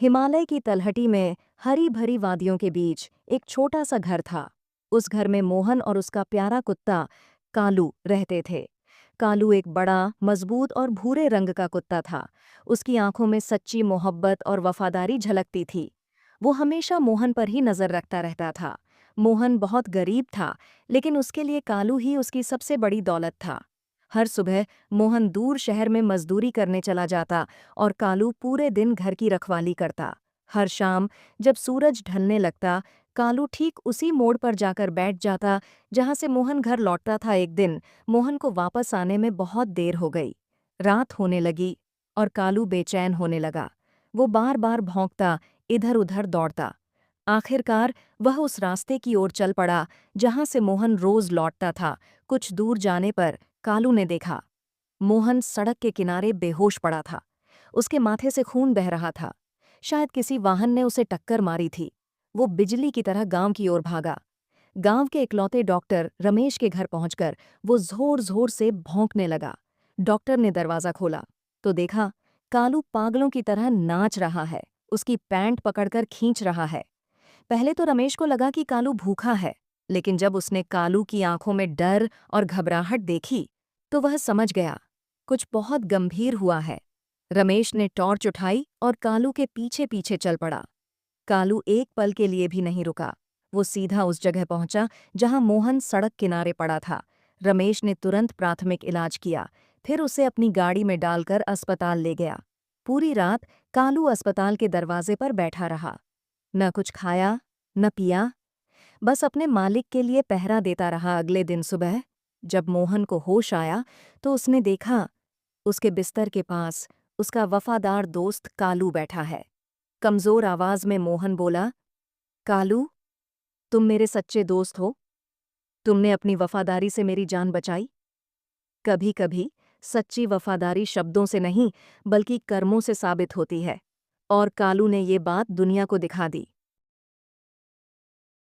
हिमालय की तलहटी में हरी भरी वादियों के बीच एक छोटा सा घर था। उस घर में मोहन और उसका प्यारा कुत्ता कालू रहते थे। कालू एक बड़ा, मजबूत और भूरे रंग का कुत्ता था। उसकी आंखों में सच्ची मोहब्बत और वफादारी झलकती थी। वो हमेशा मोहन पर ही नजर रखता रहता था। मोहन बहुत गरीब था, लेकिन उसके लिए कालू ही उसकी सबसे बड़ी दौलत था। हर सुबह मोहन दूर शहर में मजदूरी करने चला जाता और कालू पूरे दिन घर की रखवाली करता। हर शाम जब सूरज ढलने लगता, कालू ठीक उसी मोड़ पर जाकर बैठ जाता जहां से मोहन घर लौटता था। एक दिन मोहन को वापस आने में बहुत देर हो गई। रात होने लगी और कालू बेचैन होने लगा। वो बार बार भौंकता, इधर उधर दौड़ता। आखिरकार वह उस रास्ते की ओर चल पड़ा जहां से मोहन रोज लौटता था। कुछ दूर जाने पर कालू ने देखा, मोहन सड़क के किनारे बेहोश पड़ा था। उसके माथे से खून बह रहा था। शायद किसी वाहन ने उसे टक्कर मारी थी। वो बिजली की तरह गांव की ओर भागा। गांव के इकलौते डॉक्टर रमेश के घर पहुंचकर वो जोर जोर से भौंकने लगा। डॉक्टर ने दरवाजा खोला तो देखा, कालू पागलों की तरह नाच रहा है, उसकी पैंट पकड़कर खींच रहा है। पहले तो रमेश को लगा कि कालू भूखा है, लेकिन जब उसने कालू की आंखों में डर और घबराहट देखी तो वह समझ गया, कुछ बहुत गंभीर हुआ है। रमेश ने टॉर्च उठाई और कालू के पीछे पीछे चल पड़ा। कालू एक पल के लिए भी नहीं रुका। वो सीधा उस जगह पहुंचा जहां मोहन सड़क किनारे पड़ा था। रमेश ने तुरंत प्राथमिक इलाज किया, फिर उसे अपनी गाड़ी में डालकर अस्पताल ले गया। पूरी रात कालू अस्पताल के दरवाजे पर बैठा रहा। न कुछ खाया, न पिया, बस अपने मालिक के लिए पहरा देता रहा। अगले दिन सुबह जब मोहन को होश आया तो उसने देखा, उसके बिस्तर के पास उसका वफादार दोस्त कालू बैठा है। कमजोर आवाज में मोहन बोला, कालू, तुम मेरे सच्चे दोस्त हो। तुमने अपनी वफादारी से मेरी जान बचाई। कभी कभी सच्ची वफादारी शब्दों से नहीं, बल्कि कर्मों से साबित होती है। और कालू ने ये बात दुनिया को दिखा दी।